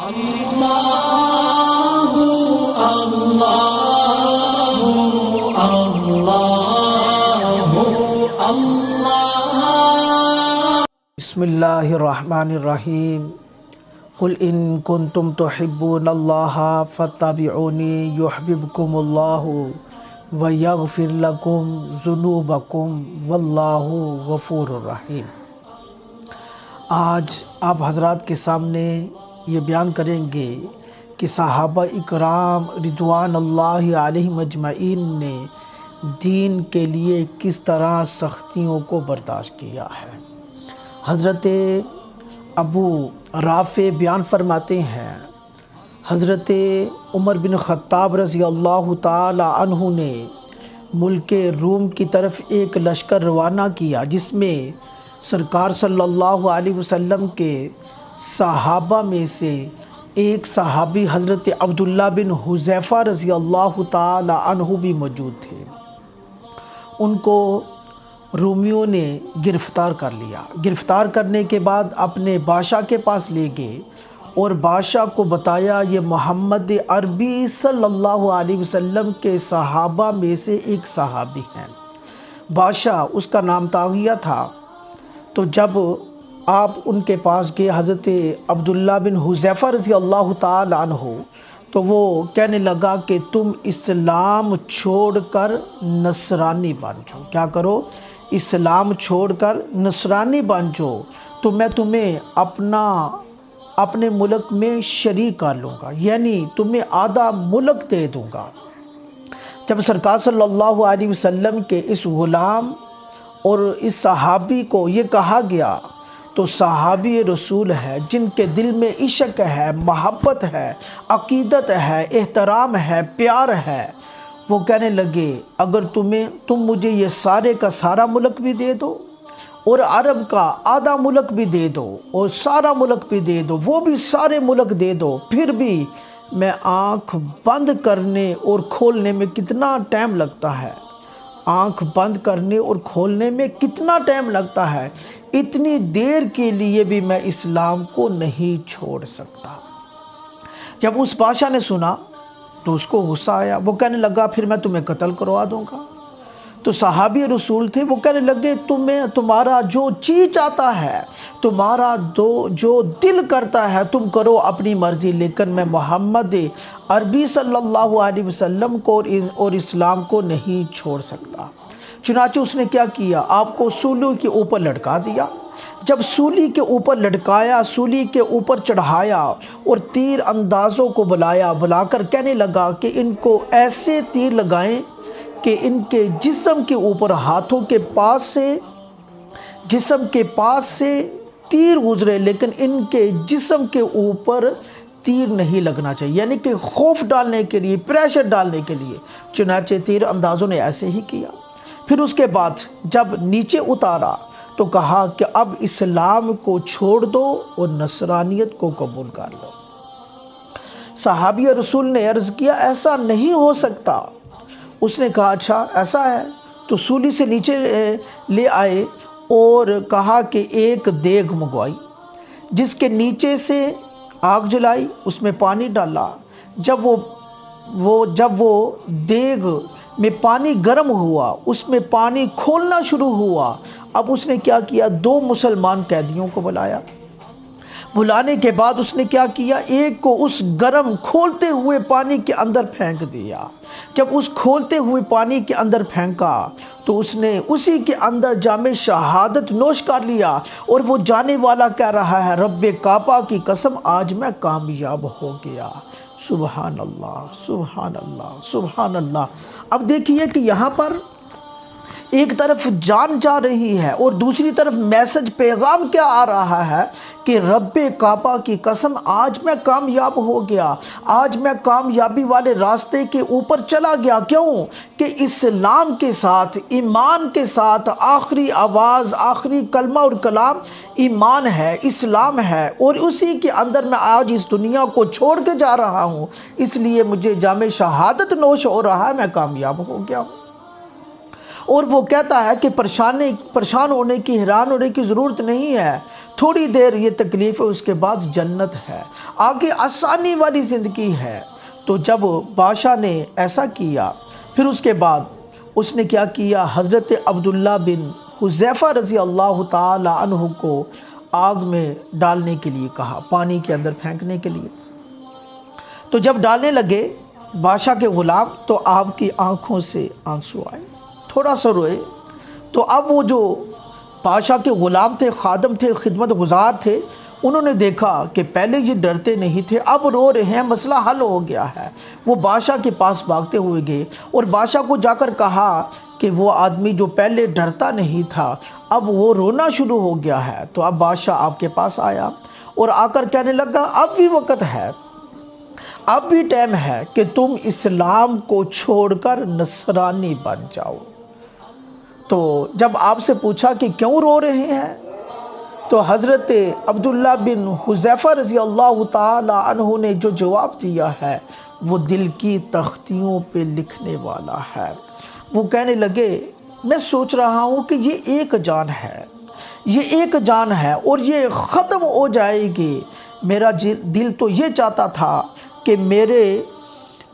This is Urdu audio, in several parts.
اللہ اللہ اللہ اللہ۔ بسم اللہ الرحمن الرحیم۔ قل ان کنتم تحبون اللہ فاتبعونی یحببکم اللہ ویغفر لکم ذنوبکم واللہ غفور الرحیم۔ آج آپ حضرات کے سامنے یہ بیان کریں گے کہ صحابہ اکرام رضوان اللہ علیہم اجمعین نے دین کے لیے کس طرح سختیوں کو برداشت کیا ہے۔ حضرت ابو رافع بیان فرماتے ہیں، حضرت عمر بن خطاب رضی اللہ تعالی عنہ نے ملک روم کی طرف ایک لشکر روانہ کیا، جس میں سرکار صلی اللہ علیہ وسلم کے صحابہ میں سے ایک صحابی حضرت عبداللہ بن حذیفہ رضی اللہ تعالی عنہ بھی موجود تھے۔ ان کو رومیوں نے گرفتار کر لیا۔ گرفتار کرنے کے بعد اپنے بادشاہ کے پاس لے گئے اور بادشاہ کو بتایا یہ محمد عربی صلی اللہ علیہ وسلم کے صحابہ میں سے ایک صحابی ہیں۔ بادشاہ اس کا نام طاغیہ تھا۔ تو جب آپ ان کے پاس گئے حضرت عبداللہ بن حذیفہ رضی اللہ تعالی عنہ، تو وہ کہنے لگا کہ تم اسلام چھوڑ کر نصرانی بن جاؤ۔ کیا کرو؟ اسلام چھوڑ کر نصرانی بن جاؤ، تو میں تمہیں اپنے ملک میں شریک کر لوں گا، یعنی تمہیں آدھا ملک دے دوں گا۔ جب سرکار صلی اللہ علیہ وسلم کے اس غلام اور اس صحابی کو یہ کہا گیا، تو صحابی رسول ہے جن کے دل میں عشق ہے، محبت ہے، عقیدت ہے، احترام ہے، پیار ہے، وہ کہنے لگے اگر تم مجھے یہ سارے کا سارا ملک بھی دے دو اور عرب کا آدھا ملک بھی دے دو اور سارا ملک بھی دے دو، وہ بھی سارے ملک دے دو، پھر بھی میں آنکھ بند کرنے اور کھولنے میں کتنا ٹائم لگتا ہے، آنکھ بند کرنے اور کھولنے میں کتنا ٹائم لگتا ہے، اتنی دیر کے لیے بھی میں اسلام کو نہیں چھوڑ سکتا۔ جب اس بادشاہ نے سنا تو اس کو غصہ آیا، وہ کہنے لگا پھر میں تمہیں قتل کروا دوں گا۔ تو صحابی رسول تھے، وہ کہنے لگے تمہارا جو جی چاہتا ہے، تمہارا جو دل کرتا ہے تم کرو اپنی مرضی، لیکن میں محمد عربی صلی اللہ علیہ وسلم کو اور اسلام کو نہیں چھوڑ سکتا۔ چنانچہ اس نے کیا کیا، آپ کو سولی کے اوپر لٹکا دیا۔ جب سولی کے اوپر لٹکایا، سولی کے اوپر چڑھایا اور تیر اندازوں کو بلا کر کہنے لگا کہ ان کو ایسے تیر لگائیں کہ ان کے جسم کے اوپر ہاتھوں کے پاس سے تیر گزرے، لیکن ان کے جسم کے اوپر تیر نہیں لگنا چاہیے، یعنی کہ خوف ڈالنے کے لیے، پریشر ڈالنے کے لیے۔ چنانچہ تیر اندازوں نے ایسے ہی کیا۔ پھر اس کے بعد جب نیچے اتارا تو کہا کہ اب اسلام کو چھوڑ دو اور نصرانیت کو قبول کر لو۔ صحابی رسول نے عرض کیا ایسا نہیں ہو سکتا۔ اس نے کہا اچھا ایسا ہے، تو سولی سے نیچے لے آئے اور کہا کہ ایک دیگ منگوائی، جس کے نیچے سے آگ جلائی، اس میں پانی ڈالا۔ جب وہ دیگ میں پانی گرم ہوا، اس میں پانی کھولنا شروع ہوا۔ اب اس نے کیا کیا، 2 مسلمان قیدیوں کو بلانے کے بعد اس نے کیا کیا، ایک کو اس گرم کھولتے ہوئے پانی کے اندر پھینک دیا۔ جب اس کھولتے ہوئے پانی کے اندر پھینکا تو اس نے اسی کے اندر جام شہادت نوش کر لیا، اور وہ جانے والا کہہ رہا ہے رب کعبہ کی قسم آج میں کامیاب ہو گیا۔ سبحان اللہ، سبحان اللہ، سبحان اللہ۔ اب دیکھیے کہ یہاں پر ایک طرف جان جا رہی ہے اور دوسری طرف میسج پیغام کیا آ رہا ہے کہ رب کعبہ کی قسم آج میں کامیاب ہو گیا، آج میں کامیابی والے راستے کے اوپر چلا گیا۔ کیوں کہ اسلام کے ساتھ، ایمان کے ساتھ آخری آواز، آخری کلمہ اور کلام ایمان ہے، اسلام ہے، اور اسی کے اندر میں آج اس دنیا کو چھوڑ کے جا رہا ہوں، اس لیے مجھے جام شہادت نوش ہو رہا ہے، میں کامیاب ہو گیا ہوں۔ اور وہ کہتا ہے کہ پریشان ہونے کی، حیران ہونے کی ضرورت نہیں ہے، تھوڑی دیر یہ تکلیف ہے، اس کے بعد جنت ہے، آگے آسانی والی زندگی ہے۔ تو جب بادشاہ نے ایسا کیا، پھر اس کے بعد اس نے کیا کیا، حضرت عبداللہ بن حذیفہ رضی اللہ تعالی عنہ کو آگ میں ڈالنے کے لیے کہا، پانی کے اندر پھینکنے کے لیے۔ تو جب ڈالنے لگے بادشاہ کے غلام، تو آپ کی آنکھوں سے آنسو آئے، تھوڑا سا روئے۔ تو اب وہ جو بادشاہ کے غلام تھے، خادم تھے، خدمت گزار تھے، انہوں نے دیکھا کہ پہلے یہ ڈرتے نہیں تھے، اب رو رہے ہیں، مسئلہ حل ہو گیا ہے۔ وہ بادشاہ کے پاس بھاگتے ہوئے گئے اور بادشاہ کو جا کر کہا کہ وہ آدمی جو پہلے ڈرتا نہیں تھا، اب وہ رونا شروع ہو گیا ہے۔ تو اب بادشاہ آپ کے پاس آیا اور آ کر کہنے لگا، اب بھی وقت ہے، اب بھی ٹائم ہے کہ تم اسلام کو چھوڑ کر نصرانی بن جاؤ۔ تو جب آپ سے پوچھا کہ کیوں رو رہے ہیں، تو حضرت عبداللہ بن حذیفہ رضی اللہ تعالی عنہ نے جو جواب دیا ہے وہ دل کی تختیوں پہ لکھنے والا ہے۔ وہ کہنے لگے، میں سوچ رہا ہوں کہ یہ ایک جان ہے، یہ ایک جان ہے اور یہ ختم ہو جائے گی۔ میرا دل تو یہ چاہتا تھا کہ میرے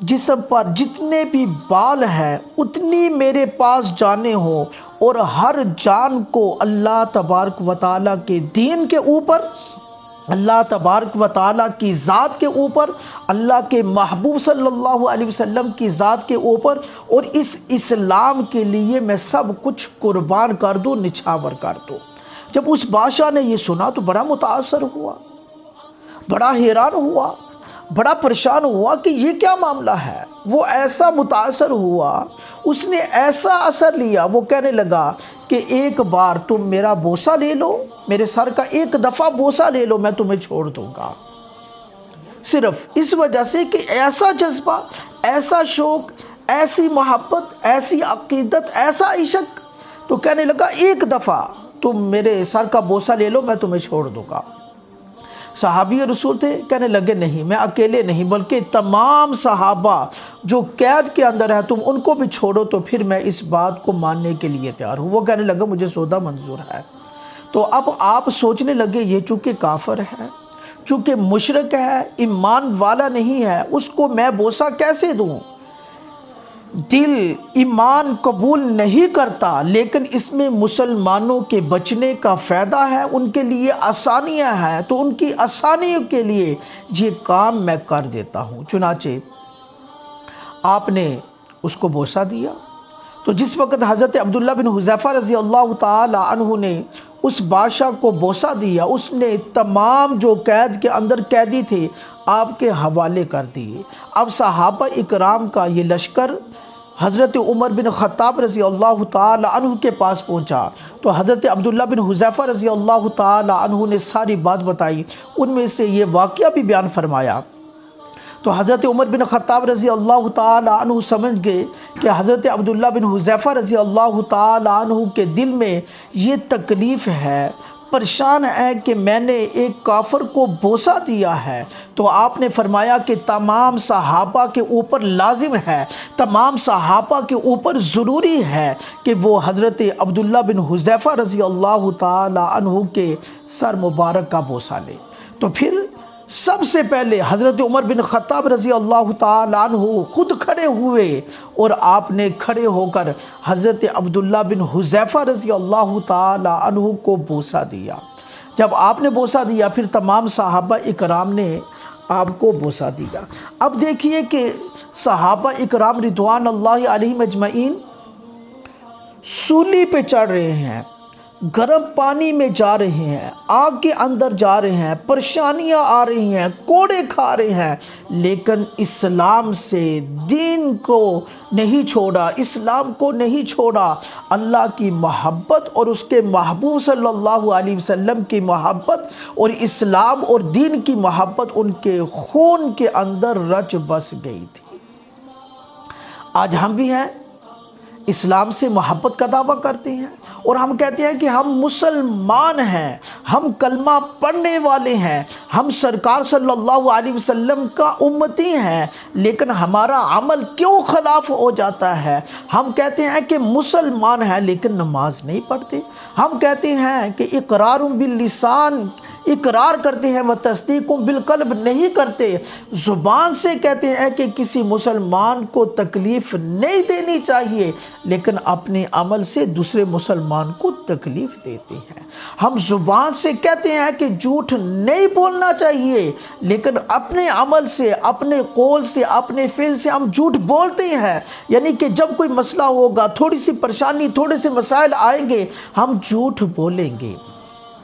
جسم پر جتنے بھی بال ہیں اتنی میرے پاس جانیں ہوں، اور ہر جان کو اللہ تبارک و تعالیٰ کے دین کے اوپر، اللہ تبارک و تعالیٰ کی ذات کے اوپر، اللہ کے محبوب صلی اللہ علیہ وسلم کی ذات کے اوپر، اور اس اسلام کے لیے میں سب کچھ قربان کر دوں، نچھاور کر دوں۔ جب اس بادشاہ نے یہ سنا تو بڑا متاثر ہوا، بڑا حیران ہوا، بڑا پریشان ہوا کہ یہ کیا معاملہ ہے۔ وہ ایسا متاثر ہوا، اس نے ایسا اثر لیا، وہ کہنے لگا کہ ایک بار تم میرا بوسہ لے لو، میرے سر کا ایک دفعہ بوسہ لے لو، میں تمہیں چھوڑ دوں گا۔ صرف اس وجہ سے کہ ایسا جذبہ، ایسا شوق، ایسی محبت، ایسی عقیدت، ایسا عشق۔ تو کہنے لگا ایک دفعہ تم میرے سر کا بوسہ لے لو، میں تمہیں چھوڑ دوں گا۔ صحابی رسول تھے، کہنے لگے نہیں، میں اکیلے نہیں بلکہ تمام صحابہ جو قید کے اندر ہیں تم ان کو بھی چھوڑو تو پھر میں اس بات کو ماننے کے لیے تیار ہوں۔ وہ کہنے لگا مجھے سودا منظور ہے۔ تو اب آپ سوچنے لگے یہ چونکہ کافر ہے، چونکہ مشرک ہے، ایمان والا نہیں ہے، اس کو میں بوسہ کیسے دوں؟ دل ایمان قبول نہیں کرتا، لیکن اس میں مسلمانوں کے بچنے کا فائدہ ہے، ان کے لیے آسانیاں ہیں، تو ان کی آسانیوں کے لیے یہ کام میں کر دیتا ہوں۔ چنانچہ آپ نے اس کو بوسہ دیا۔ تو جس وقت حضرت عبداللہ بن حذیفہ رضی اللہ تعالی عنہ نے اس بادشاہ کو بوسہ دیا، اس نے تمام جو قید کے اندر قیدی تھے آپ کے حوالے کر دیے۔ اب صحابہ اکرام کا یہ لشکر حضرت عمر بن خطاب رضی اللہ تعالی عنہ کے پاس پہنچا، تو حضرت عبداللہ بن حذیفہ رضی اللہ تعالی عنہ نے ساری بات بتائی، ان میں سے یہ واقعہ بھی بیان فرمایا۔ تو حضرت عمر بن خطاب رضی اللہ تعالی عنہ سمجھ گئے کہ حضرت عبداللہ بن حذیفہ رضی اللہ تعالی عنہ کے دل میں یہ تکلیف ہے، پریشان ہے کہ میں نے ایک کافر کو بوسہ دیا ہے۔ تو آپ نے فرمایا کہ تمام صحابہ کے اوپر لازم ہے، تمام صحابہ کے اوپر ضروری ہے کہ وہ حضرت عبداللہ بن حذیفہ رضی اللہ تعالی عنہ کے سر مبارک کا بوسہ لے۔ تو پھر سب سے پہلے حضرت عمر بن خطاب رضی اللہ تعالی عنہ خود کھڑے ہوئے اور آپ نے کھڑے ہو کر حضرت عبداللہ بن حذیفہ رضی اللہ تعالی عنہ کو بوسہ دیا۔ جب آپ نے بوسہ دیا پھر تمام صحابہ اکرام نے آپ کو بوسہ دیا۔ اب دیکھیے کہ صحابہ اکرام رضوان اللہ علیہم اجمعین سولی پہ چڑھ رہے ہیں، گرم پانی میں جا رہے ہیں، آگ کے اندر جا رہے ہیں، پریشانیاں آ رہی ہیں، کوڑے کھا رہے ہیں، لیکن اسلام سے دین کو نہیں چھوڑا، اسلام کو نہیں چھوڑا۔ اللہ کی محبت اور اس کے محبوب صلی اللہ علیہ وسلم کی محبت اور اسلام اور دین کی محبت ان کے خون کے اندر رچ بس گئی تھی۔ آج ہم بھی ہیں، اسلام سے محبت کا دعویٰ کرتے ہیں اور ہم کہتے ہیں کہ ہم مسلمان ہیں، ہم کلمہ پڑھنے والے ہیں، ہم سرکار صلی اللہ علیہ وسلم کا امتی ہیں، لیکن ہمارا عمل کیوں خلاف ہو جاتا ہے؟ ہم کہتے ہیں کہ مسلمان ہیں لیکن نماز نہیں پڑھتے، ہم کہتے ہیں کہ اقرار باللسان اقرار کرتے ہیں وہ تصدیق بالقلب نہیں کرتے، زبان سے کہتے ہیں کہ کسی مسلمان کو تکلیف نہیں دینی چاہیے لیکن اپنے عمل سے دوسرے مسلمان کو تکلیف دیتے ہیں، ہم زبان سے کہتے ہیں کہ جھوٹ نہیں بولنا چاہیے لیکن اپنے عمل سے، اپنے قول سے، اپنے فعل سے ہم جھوٹ بولتے ہیں، یعنی کہ جب کوئی مسئلہ ہوگا، تھوڑی سی پریشانی، تھوڑے سے مسائل آئیں گے، ہم جھوٹ بولیں گے۔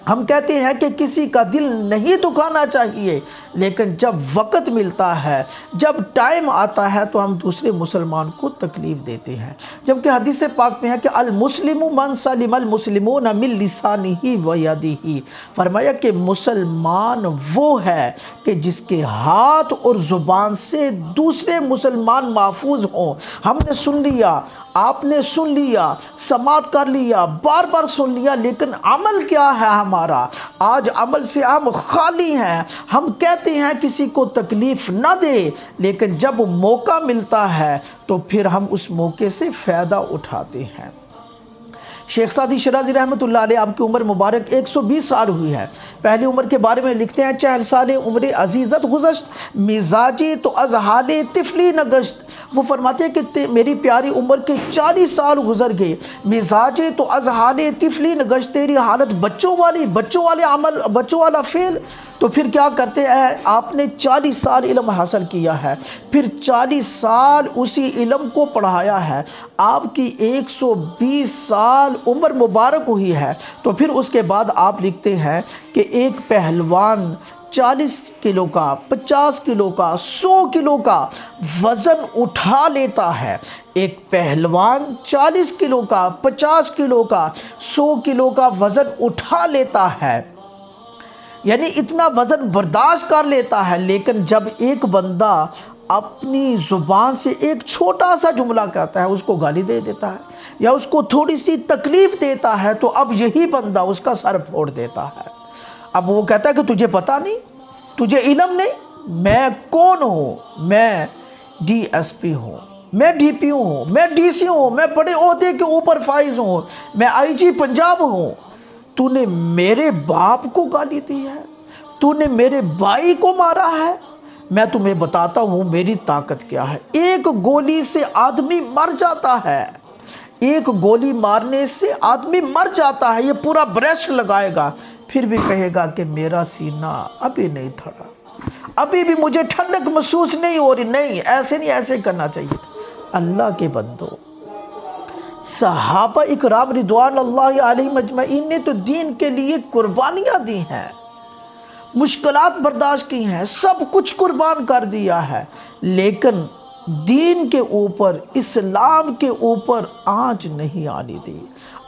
ہم کہتے ہیں کہ کسی کا دل نہیں دکھانا چاہیے لیکن جب وقت ملتا ہے، جب ٹائم آتا ہے تو ہم دوسرے مسلمان کو تکلیف دیتے ہیں، جبکہ حدیث پاک میں ہے کہ المسلم من سلم المسلمون من لسانہ و یدہ، فرمایا کہ مسلمان وہ ہے کہ جس کے ہاتھ اور زبان سے دوسرے مسلمان محفوظ ہوں۔ ہم نے سن لیا، آپ نے سن لیا، سماعت کر لیا، بار بار سن لیا، لیکن عمل کیا ہے ہمارا؟ آج عمل سے ہم خالی ہیں۔ ہم کہتے ہیں کسی کو تکلیف نہ دے لیکن جب موقع ملتا ہے تو پھر ہم اس موقع سے فائدہ اٹھاتے ہیں۔ شیخ سعدی شیرازی رحمۃ اللہ علیہ، آپ کی عمر مبارک 120 سال ہوئی ہے۔ پہلی عمر کے بارے میں لکھتے ہیں 4 سال عمر عزیزت گزشت، مزاجی تو از حال طفلی نگشت۔ وہ فرماتے ہیں کہ میری پیاری عمر کے 40 سال گزر گئے، مزاجی تو از حال طفلی نگشت، تیری حالت بچوں والے عمل، بچوں والا فعل۔ تو پھر کیا کرتے ہیں؟ آپ نے 40 سال علم حاصل کیا ہے، پھر 40 سال اسی علم کو پڑھایا ہے، آپ کی 120 سال عمر مبارک ہوئی ہے۔ تو پھر اس کے بعد آپ لکھتے ہیں کہ ایک پہلوان 40 کلو کا، 50 کلو کا، 100 کلو کا وزن اٹھا لیتا ہے۔ ایک پہلوان 40 کلو کا، 50 کلو کا، 100 کلو کا وزن اٹھا لیتا ہے، یعنی اتنا وزن برداشت کر لیتا ہے، لیکن جب ایک بندہ اپنی زبان سے ایک چھوٹا سا جملہ کہتا ہے، اس کو گالی دے دیتا ہے یا اس کو تھوڑی سی تکلیف دیتا ہے، تو اب یہی بندہ اس کا سر پھوڑ دیتا ہے۔ اب وہ کہتا ہے کہ تجھے پتہ نہیں، تجھے علم نہیں، میں کون ہوں؟ میں ڈی ایس پی ہوں، میں ڈی پی ہوں، میں ڈی سی ہوں، میں بڑے عہدے کے اوپر فائز ہوں، میں آئی جی پنجاب ہوں۔ تو نے میرے باپ کو گالی دی ہے، تو نے میرے بھائی کو مارا ہے، میں تمہیں بتاتا ہوں میری طاقت کیا ہے۔ ایک گولی سے آدمی مر جاتا ہے، ایک گولی مارنے سے آدمی مر جاتا ہے، یہ پورا برش لگائے گا، پھر بھی کہے گا کہ میرا سینہ ابھی نہیں تھڑا، ابھی بھی مجھے ٹھنڈک محسوس نہیں ہو رہی۔ نہیں، ایسے نہیں، ایسے کرنا چاہیے تھا۔ اللہ کے بندو، صحابہ اکرام رضوان اللہ علیہم اجمعین نے تو دین کے لیے قربانیاں دی ہیں، مشکلات برداشت کی ہیں، سب کچھ قربان کر دیا ہے، لیکن دین کے اوپر، اسلام کے اوپر آنچ نہیں آنے دی۔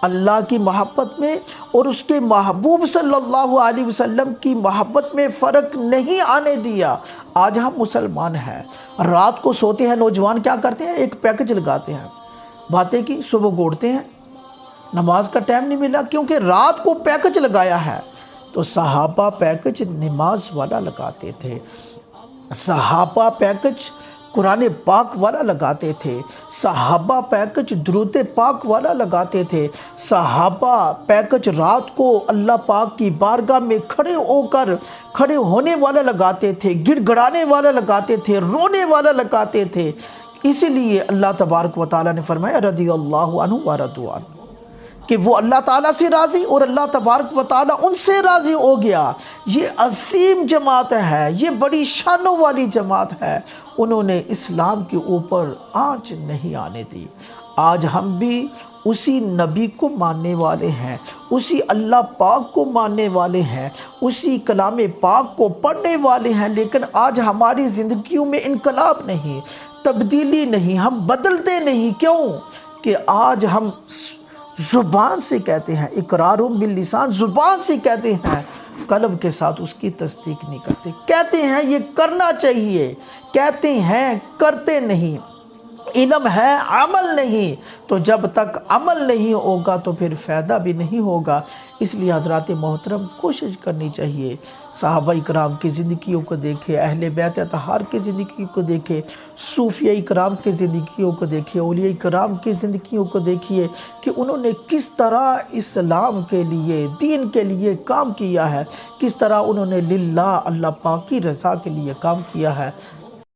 اللہ کی محبت میں اور اس کے محبوب صلی اللہ علیہ وسلم کی محبت میں فرق نہیں آنے دیا۔ آج ہم مسلمان ہیں، رات کو سوتے ہیں، نوجوان کیا کرتے ہیں؟ ایک پیکج لگاتے ہیں، باتیں کی، صبح گوڑتے ہیں، نماز کا ٹائم نہیں ملا کیونکہ رات کو پیکج لگایا ہے۔ تو صحابہ پیکج نماز والا لگاتے تھے، صحابہ پیکج قرآن پاک والا لگاتے تھے، صحابہ پیکج درود پاک والا لگاتے تھے، صحابہ پیکج رات کو اللہ پاک کی بارگاہ میں کھڑے ہونے والا لگاتے تھے، گڑ گڑانے والا لگاتے تھے، رونے والا لگاتے تھے۔ اسی لیے اللہ تبارک و تعالیٰ نے فرمایا رضی اللہ عنہ و رضوا عنہ، کہ وہ اللہ تعالیٰ سے راضی اور اللہ تبارک و تعالیٰ ان سے راضی ہو گیا۔ یہ عظیم جماعت ہے، یہ بڑی شانوں والی جماعت ہے، انہوں نے اسلام کے اوپر آنچ نہیں آنے دی۔ آج ہم بھی اسی نبی کو ماننے والے ہیں، اسی اللہ پاک کو ماننے والے ہیں، اسی کلام پاک کو پڑھنے والے ہیں، لیکن آج ہماری زندگیوں میں انقلاب نہیں، تبدیلی نہیں، ہم بدلتے نہیں۔ کیوں؟ کہ آج ہم زبان سے کہتے ہیں، اقرار باللسان، زبان سے کہتے ہیں، قلب کے ساتھ اس کی تصدیق نہیں کرتے۔ کہتے ہیں یہ کرنا چاہیے، کہتے ہیں کرتے نہیں۔ علم ہے عمل نہیں، تو جب تک عمل نہیں ہوگا تو پھر فائدہ بھی نہیں ہوگا۔ اس لیے حضرات محترم کوشش کرنی چاہیے، صحابہ اکرام کی زندگیوں کو دیکھیں، اہل بیت اطہار کی زندگیوں کو دیکھیں، صوفیہ اکرام کی زندگیوں کو دیکھیں، اولیاء اکرام کی زندگیوں کو دیکھیے کہ انہوں نے کس طرح اسلام کے لیے، دین کے لیے کام کیا ہے، کس طرح انہوں نے للہ اللہ پاک کی رضا کے لیے کام کیا ہے۔